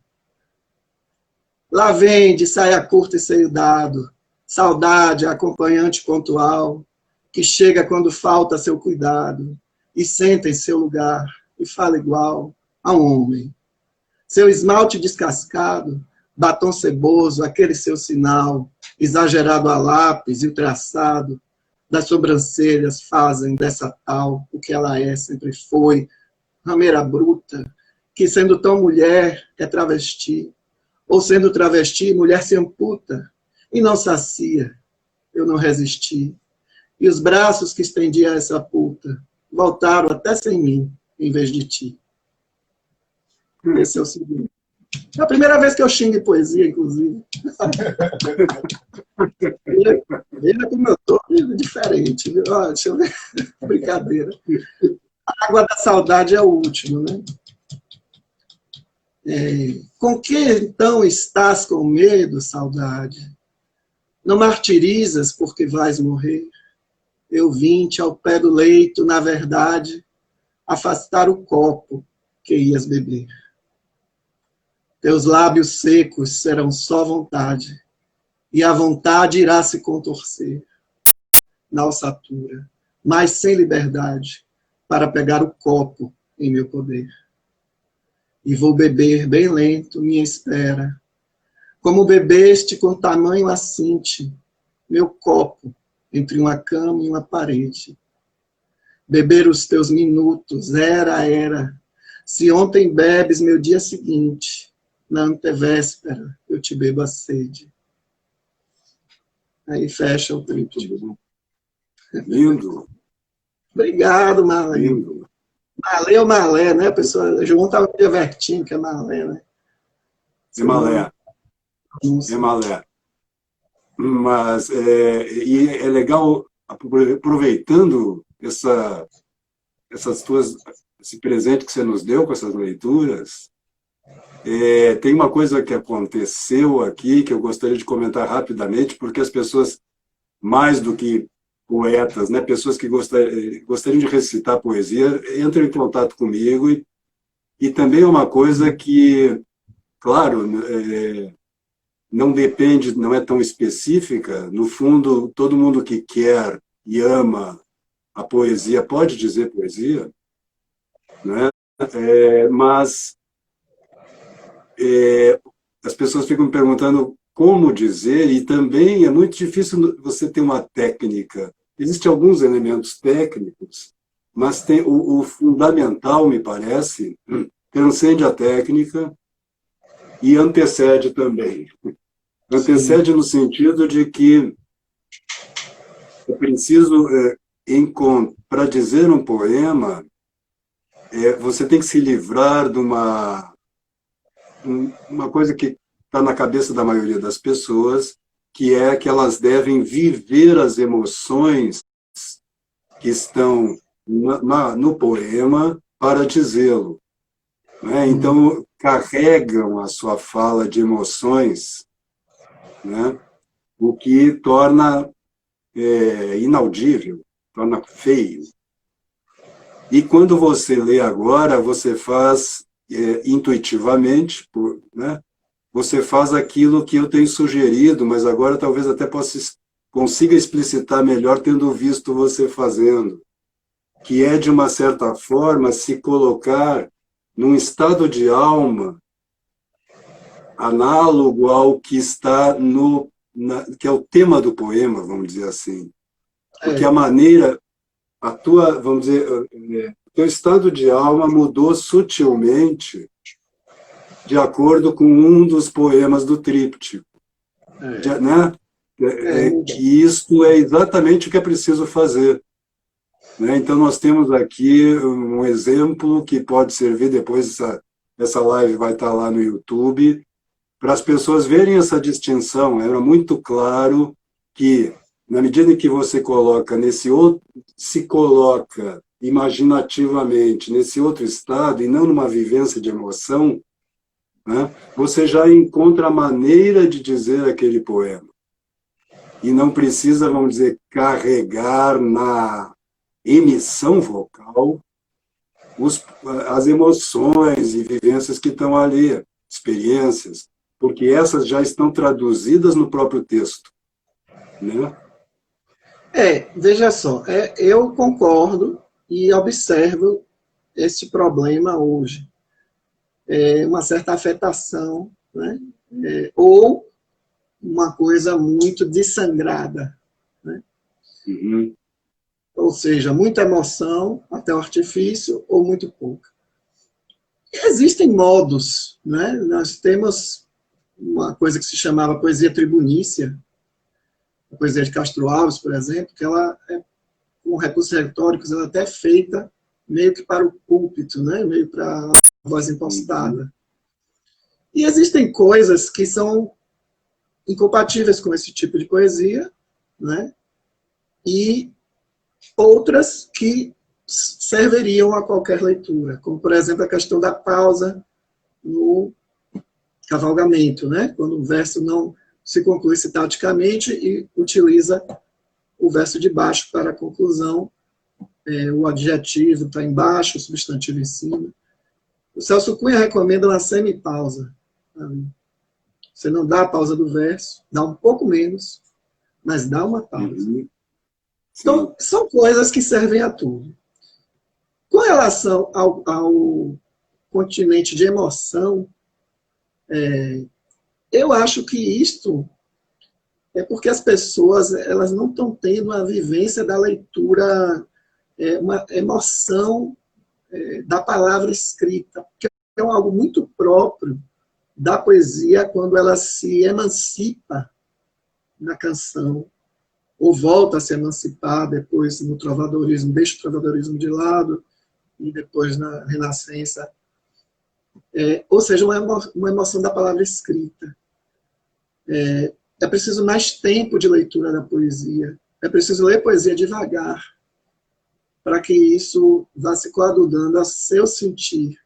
Lá vem de saia curta e seio dado. Saudade, acompanhante pontual, que chega quando falta seu cuidado, e senta em seu lugar, e fala igual a um homem. Seu esmalte descascado, batom ceboso, aquele seu sinal, exagerado a lápis e o traçado, das sobrancelhas fazem dessa tal o que ela é, sempre foi, rameira bruta, que sendo tão mulher é travesti, ou sendo travesti, mulher se amputa, e não sacia, eu não resisti. E os braços que estendia a essa puta voltaram até sem mim, em vez de ti. Esse é o segundo. É a primeira vez que eu xingo em poesia, inclusive. Veja como eu estou diferente. Viu? Ó, deixa eu ver. Brincadeira. A água da saudade é o último, né? Com que então estás com medo, saudade? Não martirizas porque vais morrer? Eu vim-te ao pé do leito, na verdade, afastar o copo que ias beber. Teus lábios secos serão só vontade, e a vontade irá se contorcer na alçatura, mas sem liberdade, para pegar o copo em meu poder. E vou beber bem lento minha espera, como bebeste com tamanho acinte, meu copo entre uma cama e uma parede. Beber os teus minutos, era. Se ontem bebes meu dia seguinte, na antevéspera eu te bebo a sede. Aí fecha o tríptico. Lindo. Obrigado, Marlé. Lindo. Marlé ou Marlé, né, pessoal? O João estava me divertindo, que é Marlé, né? É malé. É malé. Mas e é legal, aproveitando esse presente que você nos deu com essas leituras, tem uma coisa que aconteceu aqui que eu gostaria de comentar rapidamente, porque as pessoas, mais do que poetas, né, pessoas que gostariam de recitar poesia, entram em contato comigo e também é uma coisa que, claro, não depende, não é tão específica. No fundo, todo mundo que quer e ama a poesia pode dizer poesia, né? Mas as pessoas ficam me perguntando como dizer, e também é muito difícil você ter uma técnica. Existem alguns elementos técnicos, mas tem o fundamental, me parece, transcende a técnica e antecede também. Antecede no sentido de que é preciso, para dizer um poema, você tem que se livrar de uma coisa que está na cabeça da maioria das pessoas, que é que elas devem viver as emoções que estão no poema para dizê-lo, né? Então, carregam a sua fala de emoções, né? O que torna inaudível, torna feio. E quando você lê agora, você faz intuitivamente, né? Você faz aquilo que eu tenho sugerido, mas agora talvez até consiga explicitar melhor tendo visto você fazendo, que é, de uma certa forma, se colocar num estado de alma análogo ao que está que é o tema do poema, vamos dizer assim. Porque a maneira, vamos dizer, o teu estado de alma mudou sutilmente de acordo com um dos poemas do tríptico, né? Que isto é exatamente o que é preciso fazer, né? Então, nós temos aqui um exemplo que pode servir, depois essa live vai estar lá no YouTube, para as pessoas verem essa distinção. Era muito claro que, na medida em que você coloca se coloca imaginativamente nesse outro estado, e não numa vivência de emoção, né, você já encontra a maneira de dizer aquele poema. E não precisa, vamos dizer, carregar na emissão vocal as emoções e vivências que estão ali, experiências, porque essas já estão traduzidas no próprio texto, né? Veja só, eu concordo e observo esse problema hoje. Uma certa afetação, né? Ou uma coisa muito dessangrada, né? Uhum. Ou seja, muita emoção até o artifício ou muito pouca. E existem modos, né? Nós temos uma coisa que se chamava poesia tribunícia, a poesia de Castro Alves, por exemplo, que ela, com recursos retóricos, ela é até feita meio que para o púlpito, né? Meio para a voz impostada. E existem coisas que são incompatíveis com esse tipo de poesia, né? E outras que serviriam a qualquer leitura, como, por exemplo, a questão da pausa no cavalgamento, né? Quando o verso não se conclui sintaticamente e utiliza o verso de baixo para a conclusão, o adjetivo está embaixo, o substantivo em cima. O Celso Cunha recomenda uma semipausa. Você não dá a pausa do verso, dá um pouco menos, mas dá uma pausa. Então, são coisas que servem a tudo. Com relação ao continente de emoção, eu acho que isto é porque as pessoas elas não estão tendo a vivência da leitura, uma emoção da palavra escrita, que é algo muito próprio da poesia quando ela se emancipa na canção, ou volta a se emancipar depois no trovadorismo, deixa o trovadorismo de lado, e depois na Renascença. Ou seja, uma emoção da palavra escrita. É preciso mais tempo de leitura da poesia. É preciso ler poesia devagar, para que isso vá se coadunando a seu sentir,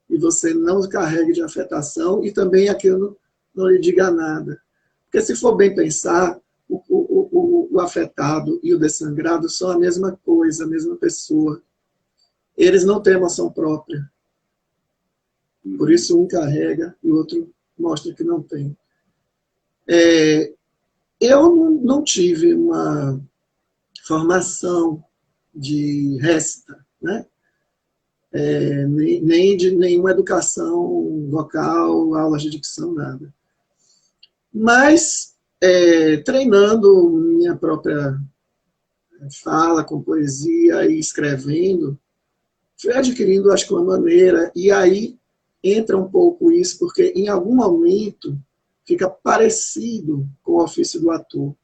e você não carregue de afetação, e também aquilo não lhe diga nada. Porque se for bem pensar, o afetado e o dessangrado são a mesma coisa, a mesma pessoa. Eles não têm emoção própria. Por isso um carrega e o outro mostra que não tem. Eu não tive uma formação de resta, né? Nem de nenhuma educação vocal, aulas de dicção, nada. Mas, treinando minha própria fala com poesia e escrevendo, fui adquirindo, acho que, uma maneira, e aí entra um pouco isso, porque em algum momento fica parecido com o ofício do ator,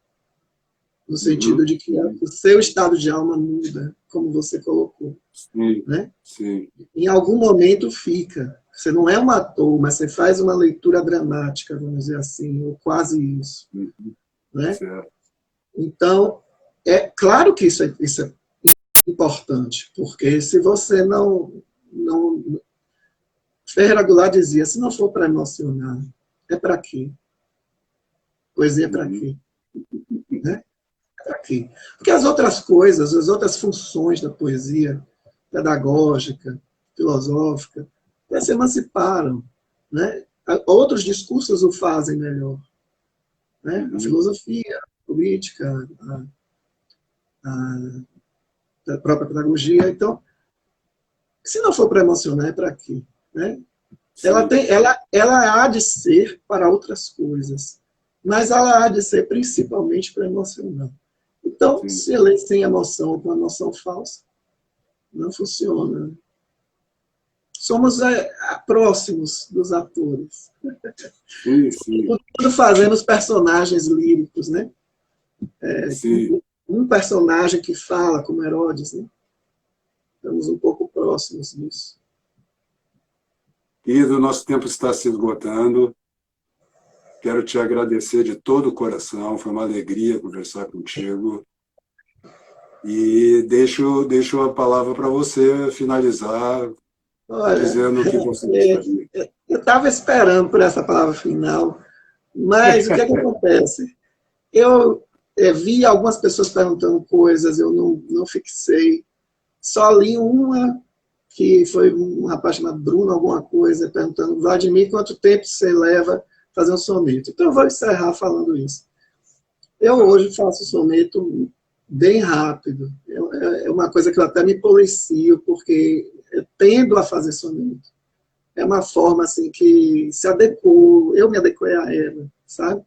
no sentido de que o seu estado de alma muda, como você colocou. Sim, né? sim. Em algum momento fica. Você não é um ator, mas você faz uma leitura dramática, vamos dizer assim, ou quase isso. Né? Certo. Então, é claro que isso é importante, porque se você não Ferreira Goulart dizia, se não for para emocionar, é para quê? Poesia é para quê? Né? É para quê? Porque as outras coisas, as outras funções da poesia, pedagógica, filosófica, elas se emanciparam. Né? Outros discursos o fazem melhor. Né? A filosofia, a política, a própria pedagogia. Então, se não for para emocionar, é para quê? Né? Ela há de ser para outras coisas, mas ela há de ser principalmente para emocionar. Então, Sim. se ler sem emoção ou com emoção falsa, não funciona. Somos próximos dos atores. Sim, sim. Quando fazemos personagens líricos, né? Sim. Um personagem que fala como Herodes, né? Estamos um pouco próximos disso. E o nosso tempo está se esgotando. Quero te agradecer de todo o coração. Foi uma alegria conversar contigo. E deixo a palavra para você finalizar, Olha, dizendo o que você gostaria. eu estava esperando por essa palavra final, mas o que é que acontece? Eu vi algumas pessoas perguntando coisas, eu não fixei. Só li uma, que foi um rapaz chamado Bruno, alguma coisa, perguntando, Vladimir, quanto tempo você leva a fazer um soneto? Então eu vou encerrar falando isso. Eu hoje faço soneto bem rápido. É uma coisa que eu até me policio, porque eu tendo a fazer soneto. É uma forma assim que se adequou, eu me adequei a ela, sabe?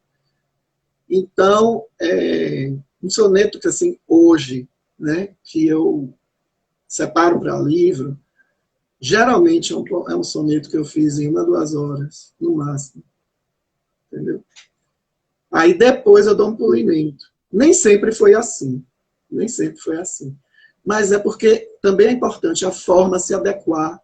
Então, um soneto que assim, hoje, né, que eu separo para livro, geralmente é um soneto que eu fiz em 1, 2 horas, no máximo. Entendeu? Aí depois eu dou um polimento. Nem sempre foi assim. Nem sempre foi assim. Mas é porque também é importante a forma se adequar